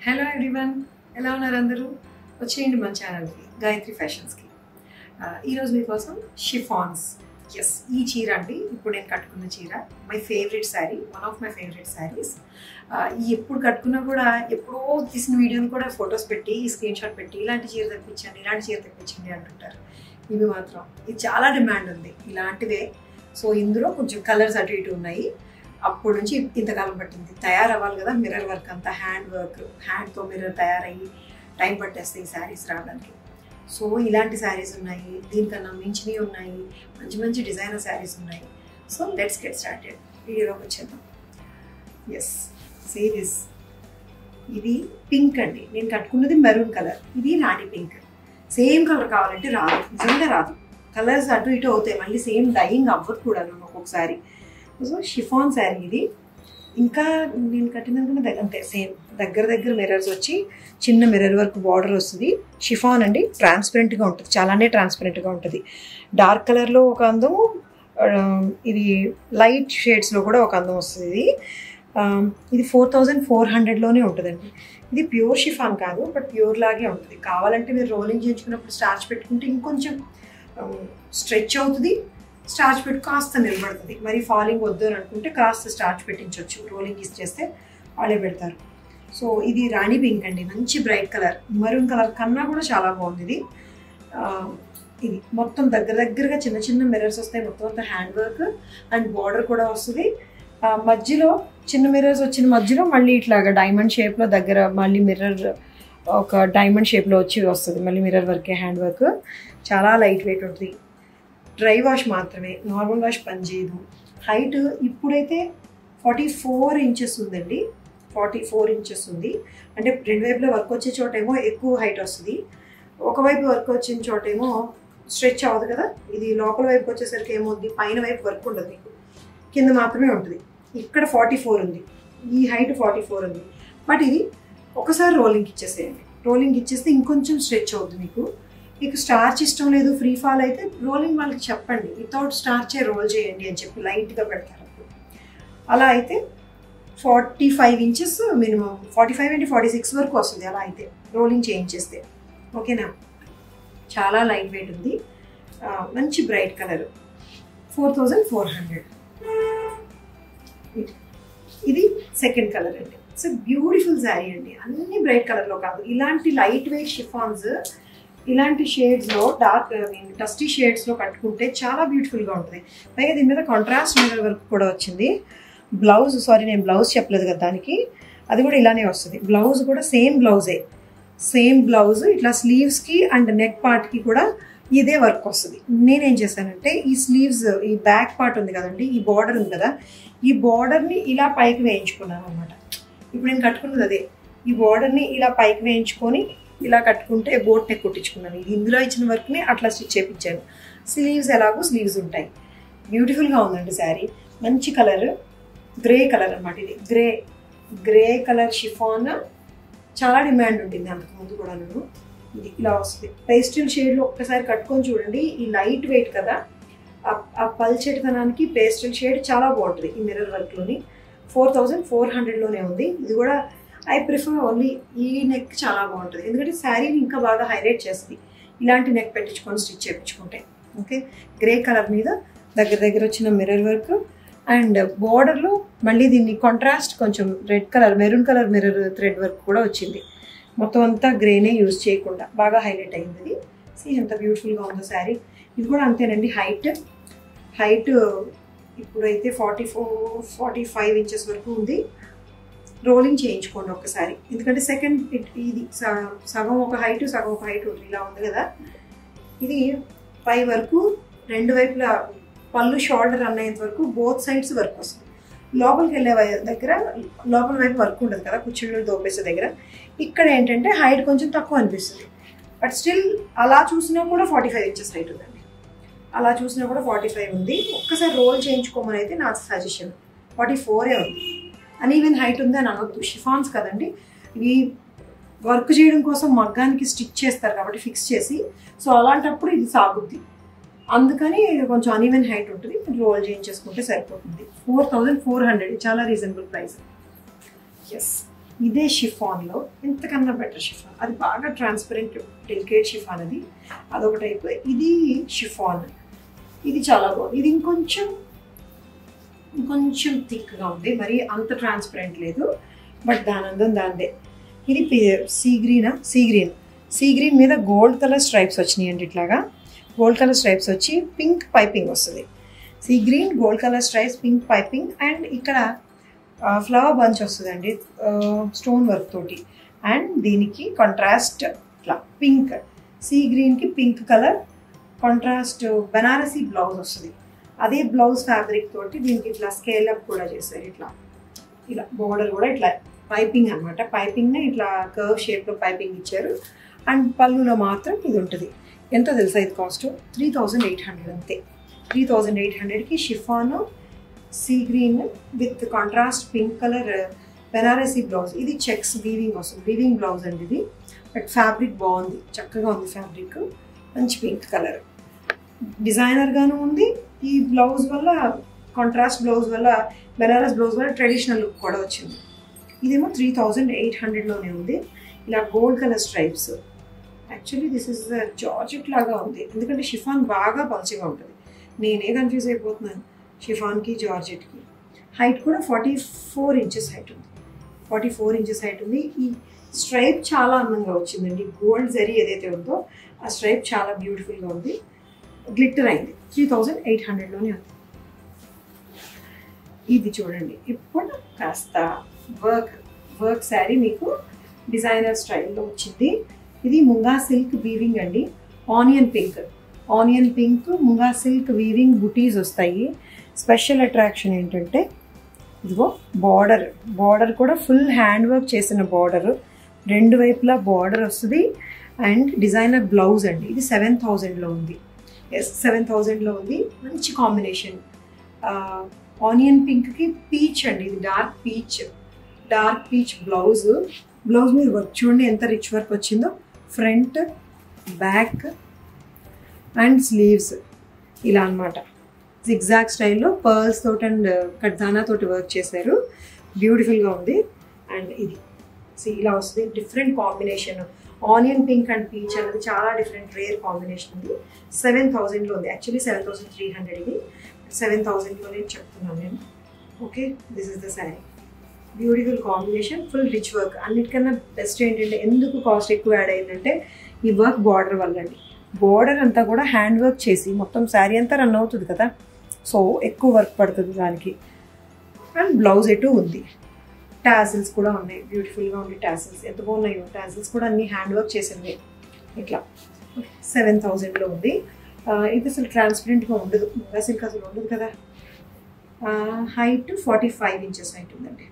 Hello everyone, ఎలా ఉన్నారు అందరూ? వచ్చేయండి మన ఛానల్కి, గాయత్రి ఫ్యాషన్స్కి. ఈరోజు మీకోసం షిఫాన్స్. ఎస్, ఈ చీర అండి ఇప్పుడు నేను కట్టుకున్న చీర. My favourite sari, one of my favourite saris. ఎప్పుడు కట్టుకున్నా కూడా ఎప్పుడో తీసిన వీడియోని కూడా ఫొటోస్ పెట్టి స్క్రీన్ షాట్ పెట్టి ఇలాంటి చీర తెప్పించండి, ఇలాంటి చీర తెప్పించండి అంటుంటారు. ఇవి మాత్రం ఇది చాలా డిమాండ్ ఉంది ఇలాంటివే. సో ఇందులో కొంచెం కలర్స్ అటు ఇటు ఉన్నాయి. అప్పటి నుంచి ఇంతకాలం పట్టింది తయారవ్వాలి కదా. మిర్రర్ వర్క్ అంతా హ్యాండ్ వర్క్, హ్యాండ్తో మిర్రర్ తయారయ్యి టైం పట్టేస్తాయి ఈ శారీస్ రావడానికి. సో ఇలాంటి శారీస్ ఉన్నాయి, దీనికన్నా మించినవి ఉన్నాయి, మంచి మంచి డిజైనర్ శారీస్ ఉన్నాయి. So let's get started. వీడియోలోకి వచ్చేద్దాం. Yes, see this. ఇది పింక్ అండి, నేను కట్టుకున్నది మెరూన్ కలర్, ఇది రాణి పింక్. సేమ్ కలర్ కావాలంటే రాదు, నిజంగా రాదు. కలర్స్ అటు ఇటు అవుతాయి, మళ్ళీ సేమ్ డైయింగ్ అవ్వదు కూడా ఒక్కొక్కసారి. సో షిఫాన్ శారీ ఇది. ఇంకా నేను కట్టినందుకు అంతే సేమ్ దగ్గర మిర్రర్స్ వచ్చి చిన్న మిర్రర్ వర్క్ బార్డర్ వస్తుంది. షిఫాన్ అండి, ట్రాన్స్పరెంట్గా ఉంటుంది, చాలానే ట్రాన్స్పరెంట్గా ఉంటుంది. డార్క్ కలర్లో ఒక అందం, ఇది లైట్ షేడ్స్లో కూడా ఒక అందం వస్తుంది. ఇది 4400లోనే ఉంటుందండి. ఇది ప్యూర్ షిఫాన్ కాదు, బట్ ప్యూర్ లాగే ఉంటుంది. కావాలంటే మీరు రోలింగ్ చేయించుకున్నప్పుడు స్టార్చ్ పెట్టుకుంటే ఇంకొంచెం స్ట్రెచ్ అవుతుంది, స్టార్చ్ పెట్టి కాస్త నిలబడుతుంది. మరి ఫాలింగ్ వద్దు అని అనుకుంటే కాస్త స్టార్చ్ పెట్టించవచ్చు, రోలింగ్ చేస్తే వాళ్ళే పెడతారు. సో ఇది రాణి పింక్ అండి, మంచి బ్రైట్ కలర్. మరూన్ కలర్ కన్నా కూడా చాలా బాగుంది ఇది. ఇది మొత్తం దగ్గరగా చిన్న చిన్న మిర్రర్స్ వస్తాయి, మొత్తం అంతా హ్యాండ్ వర్క్ అండ్ బార్డర్ కూడా వస్తుంది. మధ్యలో చిన్న మిర్రర్స్ వచ్చిన మధ్యలో మళ్ళీ ఇట్లాగా డైమండ్ షేప్లో దగ్గర మళ్ళీ మిర్రర్ ఒక డైమండ్ షేప్లో వస్తుంది మళ్ళీ మిర్రర్ వర్కే, హ్యాండ్ వర్క్. చాలా లైట్ వెయిట్ ఉంటుంది. డ్రై వాష్ మాత్రమే, నార్మల్ వాష్ పనిచేయదు. హైట్ ఇప్పుడైతే 44 ఇంచెస్ ఉందండి, 44 ఇంచెస్ ఉంది. అంటే రెండు వైపులో వర్క్ వచ్చే చోటేమో ఎక్కువ హైట్ వస్తుంది, ఒకవైపు వర్క్ వచ్చిన చోటేమో స్ట్రెచ్ అవ్వదు కదా. ఇది లోపల వైపు వచ్చేసరికి ఏమవుద్ది, పైన వైపు వర్క్ ఉండదు, మీకు కింద మాత్రమే ఉంటుంది. ఇక్కడ 44 ఉంది, ఈ హైట్ 44 ఉంది. బట్ ఇది ఒకసారి రోలింగ్ ఇచ్చేసేయండి, రోలింగ్ ఇచ్చేస్తే ఇంకొంచెం స్ట్రెచ్ అవుతుంది. మీకు స్టార్చ్ ఇష్టం లేదు, ఫ్రీ ఫాల్ అయితే రోలింగ్ వాళ్ళకి చెప్పండి, వితౌట్ స్టార్చే రోల్ చేయండి అని చెప్పి లైట్గా పెడతారు. అలా అయితే 45 ఇంచెస్ మినిమం, 45 అంటే 46 వరకు వస్తుంది అలా అయితే రోలింగ్ చేయించేస్తే. ఓకేనా, చాలా లైట్ వెయిట్ ఉంది, మంచి బ్రైట్ కలర్, 4400. ఇది సెకండ్ కలర్ అండి. ఇట్స్ బ్యూటిఫుల్ శారీ అండి, అన్ని బ్రైట్ కలర్లో కాదు, ఇలాంటి లైట్ వెయిట్ షిఫాన్స్ ఇలాంటి షేడ్స్లో, డార్క్ డస్టీ షేడ్స్లో కట్టుకుంటే చాలా బ్యూటిఫుల్గా ఉంటుంది. పైగా దీని మీద కాంట్రాస్ట్ మిర్రర్ వర్క్ కూడా వచ్చింది. బ్లౌజ్, సారీ నేను బ్లౌజ్ చెప్పలేదు కదా దానికి, అది కూడా ఇలానే వస్తుంది. బ్లౌజ్ కూడా సేమ్ బ్లౌజే, సేమ్ బ్లౌజ్. ఇట్లా స్లీవ్స్కి అండ్ నెక్ పార్ట్కి కూడా ఇదే వర్క్ వస్తుంది. నేనేం చేశానంటే ఈ స్లీవ్స్, ఈ బ్యాక్ పార్ట్ ఉంది కదండి, ఈ బార్డర్ ఉంది కదా, ఈ బార్డర్ని ఇలా పైకి వేయించుకున్నాను అనమాట. ఇప్పుడు నేను కట్టుకున్నది అదే, ఈ బార్డర్ని ఇలా పైకి వేయించుకొని ఇలా కట్టుకుంటే బోట్ నెక్ కుట్టించుకున్నాను. ఇది ఇందులో ఇచ్చిన వర్క్ని అట్లా స్టిచ్ చేయించాను. స్లీవ్స్ ఎలాగో స్లీవ్స్ ఉంటాయి. బ్యూటిఫుల్గా ఉందండి శారీ, మంచి కలర్, గ్రే కలర్ అనమాట. ఇది గ్రే కలర్ షిఫాన్ చాలా డిమాండ్ ఉంటుంది అంతకుముందు కూడా. ఇది ఇలా వస్తుంది పేస్టల్ షేడ్లో, ఒక్కసారి కట్టుకొని చూడండి. ఈ లైట్ వెయిట్ కదా, ఆ పల్చెటితనానికి పేస్టల్ షేడ్ చాలా బాగుంటుంది ఈ మిర్రర్ వర్క్లోని. 4400లోనే ఉంది. ఇది కూడా ఐ ప్రిఫర్ ఓన్లీ ఈ నెక్, చాలా బాగుంటుంది ఎందుకంటే శారీని ఇంకా బాగా హైలైట్ చేస్తుంది ఇలాంటి నెక్ పెట్టించుకొని స్టిచ్ చేయించుకుంటే. ఓకే, గ్రే కలర్ మీద దగ్గర వచ్చిన మిర్రర్ వర్క్ అండ్ బార్డర్లో మళ్ళీ దీన్ని కాంట్రాస్ట్ కొంచెం red colour, maroon colour mirror thread work కూడా వచ్చింది. మొత్తం అంతా గ్రేనే యూజ్ చేయకుండా బాగా హైలైట్ అయింది. ఇది సీ ఎంత బ్యూటిఫుల్గా ఉందో శారీ. ఇది కూడా అంతేనండి, హైట్ ఇప్పుడైతే 44-45 ఇంచెస్ వరకు ఉంది. రోలింగ్ చేయించుకోండి ఒక్కసారి, ఎందుకంటే సెకండ్ ఇది సగం ఒక హైట్ సగం ఒక హైట్ ఉంటుంది, ఇలా ఉంది కదా. ఇది పై వరకు రెండు వైపులా పళ్ళు షోల్డర్ అయ్యేంత వరకు బోత్ సైడ్స్ వర్క్ వస్తుంది. లోపలికి వెళ్ళే దగ్గర లోపల వైపు వర్క్ ఉండదు కదా, కుర్చీళ్ళు దోపేసే దగ్గర. ఇక్కడ ఏంటంటే హైట్ కొంచెం తక్కువ అనిపిస్తుంది, బట్ స్టిల్ అలా చూసినా కూడా 45 ఇంచెస్ హైట్ ఉందండి. అలా చూసినా కూడా 45 ఉంది. ఒక్కసారి రోల్ చేయించుకోమని అయితే నా సజెషన్. 44 ఉంది. అన్ఈవెన్ హైట్ ఉంది అని అనొద్దు, షిఫాన్స్ కదండి ఇవి, వర్క్ చేయడం కోసం మగ్గానికి స్టిచ్ చేస్తారు కాబట్టి ఫిక్స్ చేసి. సో అలాంటప్పుడు ఇది సాగుద్ది, అందుకని కొంచెం అన్ఈవెన్ హైట్ ఉంటుంది, రోల్ చేయించేసుకుంటే సరిపోతుంది. 4400 చాలా రీజనబుల్ ప్రైస్. ఎస్, ఇదే షిఫాన్లో ఎంతకన్నా బెటర్ షిఫాన్, అది బాగా ట్రాన్స్పరెంట్ డెలికేట్ షిఫాన్, అదొక టైప్. ఇది షిఫాన్, ఇది చాలా బాగుంది. ఇది ఇంకొంచెం థిక్గా ఉంది, మరి అంత ట్రాన్స్పరెంట్ లేదు, బట్ దాని అందం దాందే. ఇది సీ గ్రీన్ మీద గోల్డ్ కలర్ స్ట్రైప్స్ వచ్చినాయండి. ఇట్లాగా గోల్డ్ కలర్ స్ట్రైప్స్ వచ్చి పింక్ పైపింగ్ వస్తుంది. Sea green, gold colour stripes, pink piping, and ఇక్కడ ఫ్లవర్ బంచ్ వస్తుందండి స్టోన్ వర్క్ తోటి. అండ్ దీనికి కాంట్రాస్ట్ ఇట్లా పింక్, సీ గ్రీన్కి pink colour contrast Banarasi blouse వస్తుంది. అదే బ్లౌజ్ ఫ్యాబ్రిక్ తోటి దీనికి ఇట్లా స్కేల్ అప్ కూడా చేశారు. ఇలా బోర్డర్ కూడా ఇట్లా పైపింగ్ అనమాట, పైపింగ్ని ఇట్లా కర్వ్ షేప్లో పైపింగ్ ఇచ్చారు. అండ్ పళ్ళులో మాత్రం ఇది ఉంటుంది. ఎంతో తెలుసా ఇది కాస్ట్? 3800 అంతే. 3800కి chiffon, sea green with contrast pink colour Banarasi blouse. ఇది చెక్స్ వీవింగ్ వస్తుంది, వీవింగ్ బ్లౌజ్ అండి ఇది. బట్ ఫ్యాబ్రిక్ బాగుంది, చక్కగా ఉంది ఫ్యాబ్రిక్, మంచి పింక్ కలర్, డిజైనర్గాను ఉంది. ఈ బ్లౌజ్ వల్ల, కాంట్రాస్ట్ బ్లౌజ్ వల్ల, బెనారస్ బ్లౌజ్ వల్ల ట్రెడిషనల్ లుక్ కూడా వచ్చింది. ఇదేమో 3800లోనే ఉంది. ఇలా gold colour stripes. Actually this is georgette లాగా ఉంది, ఎందుకంటే షిఫాన్ బాగా పల్చగా ఉంటుంది. నేనే కన్ఫ్యూజ్ అయిపోతున్నాను షిఫాన్కి జార్జెట్కి. హైట్ కూడా 44 ఇంచెస్ హైట్ ఉంది, 44 ఇంచెస్ హైట్ ఉంది. ఈ స్ట్రైప్ చాలా అందంగా వచ్చిందండి. గోల్డ్ జరీ ఏదైతే ఉందో ఆ స్ట్రైప్ చాలా బ్యూటిఫుల్గా ఉంది, గ్లిట్టర్ అయింది. 3800లోనే ఉంది. ఇది చూడండి, ఇప్పుడు కాస్త వర్క్ శారీ మీకు డిజైనర్ స్టైల్లో వచ్చింది. ఇది ముంగా సిల్క్ వీవింగ్ అండి, onion pink munga silk weaving బుటీస్ వస్తాయి. స్పెషల్ అట్రాక్షన్ ఏంటంటే ఇదిగో బార్డర్ కూడా ఫుల్ హ్యాండ్ వర్క్ చేసిన బార్డర్, రెండు వైపులా బార్డర్ వస్తుంది. అండ్ డిజైనర్ బ్లౌజ్ అండి. ఇది 7000లో ఉంది. 7000లో ఉంది. మంచి కాంబినేషన్. ఆనియన్ పింక్కి పీచ్ అండి, ఇది డార్క్ పీచ్ బ్లౌజ్ మీద వర్క్ చూడండి ఎంత రిచ్ వర్క్ వచ్చిందో. ఫ్రంట్, బ్యాక్ అండ్ స్లీవ్స్ ఇలా అనమాట. జిగ్జాగ్ స్టైల్లో పర్ల్స్ తోటి అండ్ కడ్దానా తోటి వర్క్ చేశారు, బ్యూటిఫుల్గా ఉంది. అండ్ ఇది ఇలా వస్తుంది, different combination. Onion pink and peach అనేది చాలా డిఫరెంట్ రేర్ కాంబినేషన్ ఉంది. 7000లో ఉంది. యాక్చువల్లీ 7300 ఇది, 7000లోనే చెప్తున్నాను నేను. Okay, this is the sari. Beautiful combination, full rich work. అన్నిటికన్నా బెస్ట్ ఏంటంటే ఎందుకు కాస్ట్ ఎక్కువ యాడ్ అయిందంటే ఈ వర్క్ బార్డర్ వల్ల అండి. బార్డర్ అంతా కూడా హ్యాండ్ వర్క్ చేసి మొత్తం శారీ అంతా రన్ అవుతుంది కదా, సో ఎక్కువ వర్క్ పడుతుంది దానికి. అండ్ బ్లౌజ్ ఎటు ఉంది, టాజిల్స్ కూడా ఉన్నాయి, బ్యూటిఫుల్గా ఉంది టాజిల్స్. ఎంత బాగున్నాయో టాజిల్స్ కూడా అన్ని హ్యాండ్ వర్క్ చేసింది. ఇట్లా 7000లో ఉంది. ఇది అసలు ట్రాన్స్పరెంట్గా ఉండదు, ముంగా సిల్క్ అసలు ఉండదు కదా. హైట్ 45 ఇంచెస్ హైట్ ఉందండి.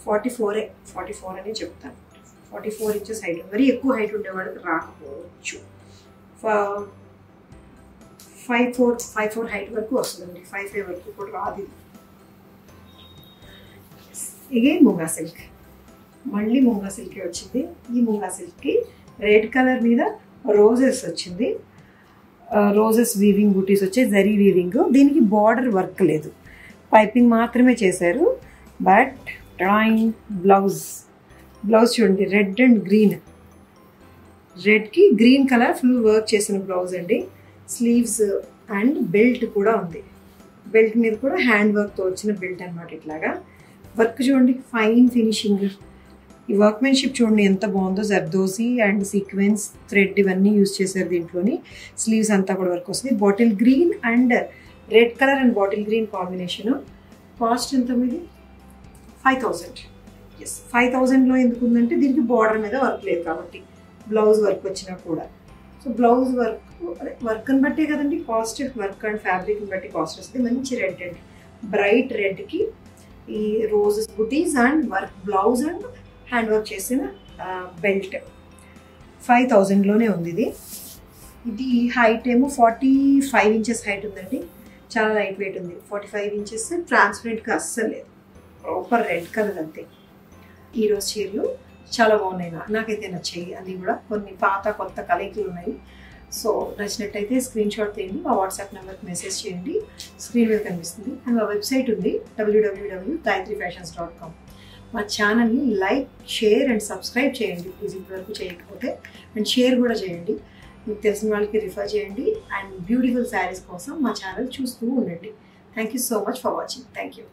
44 అని చెప్తాను. 44 ఇంచెస్ హైట్. మరీ ఎక్కువ హైట్ ఉండేవాడికి రాకపోవచ్చు. 5'4" హైట్ వరకు వస్తుందండి, 5'5" వరకు కూడా రాదు. అగైన్ ముంగా సిల్క్, మళ్ళీ ముంగా సిల్కే వచ్చింది. ఈ ముంగా సిల్క్కి రెడ్ కలర్ మీద రోజెస్ వచ్చింది. రోజెస్ వీవింగ్ బూటీస్ వచ్చాయి, జరీ వీవింగ్. దీనికి బార్డర్ వర్క్ లేదు, పైపింగ్ మాత్రమే చేశారు. బట్ డ్రాయింగ్ బ్లౌజ్ చూడండి, రెడ్ అండ్ గ్రీన్, రెడ్కి గ్రీన్ కలర్ ఫుల్ వర్క్ చేసిన బ్లౌజ్ అండి. స్లీవ్స్ అండ్ బెల్ట్ కూడా ఉంది. బెల్ట్ మీద కూడా హ్యాండ్ వర్క్తో వచ్చిన బెల్ట్ అనమాట. ఇట్లాగా వర్క్ చూడండి, ఫైన్ ఫినిషింగ్. ఈ వర్క్మెన్షిప్ చూడండి ఎంత బాగుందో. జర్దోజీ అండ్ సీక్వెన్స్ థ్రెడ్ ఇవన్నీ యూజ్ చేశారు దీంట్లోని. స్లీవ్స్ అంతా కూడా వర్క్ వస్తుంది. Bottle green and red colour and bottle green combination. Cost ఎంత మీది? 5000. ఎస్, 5000లో ఎందుకు ఉందంటే దీనికి బార్డర్ మీద వర్క్ లేదు కాబట్టి, బ్లౌజ్ వర్క్ వచ్చినా కూడా. సో బ్లౌజ్ వర్క్ని బట్టే కదండి కాస్ట్. వర్క్ అండ్ ఫ్యాబ్రిక్ని బట్టి కాస్ట్ వస్తుంది. మంచి రెడ్ అండి, బ్రైట్ రెడ్కి ఈ roses buttis and work blouse and hand work చేసిన బెల్ట్. 5000లోనే ఉంది ఇది. ఇది హైట్ ఏమో 45 ఇంచెస్ హైట్ ఉందండి. చాలా లైట్ వెయిట్ ఉంది. 45 ఇంచెస్, ట్రాన్స్పరెంట్గా అస్సలు లేదు, ప్రాపర్ రెడ్ కలర్ అంతే. ఈరోజు చీరలు చాలా బాగున్నాయి, నాకైతే నచ్చాయి. అన్నీ కూడా కొన్ని పాత కొత్త కలయికలు ఉన్నాయి. సో నచ్చినట్టయితే స్క్రీన్ షాట్ తీయండి, మా వాట్సాప్ నెంబర్కి మెసేజ్ చేయండి, స్క్రీన్ మీద కనిపిస్తుంది. అండ్ మా వెబ్సైట్ ఉంది www.gayatrifashions.com. మా ఛానల్ని లైక్, షేర్ అండ్ సబ్స్క్రైబ్ చేయండి ప్లీజ్, ఇంతవరకు చేయకపోతే. అండ్ షేర్ కూడా చేయండి, మీకు తెలిసిన వాళ్ళకి రిఫర్ చేయండి. అండ్ బ్యూటిఫుల్ శారీస్ కోసం మా ఛానల్ చూస్తూ ఉండండి. Thank you so much for watching. Thank you.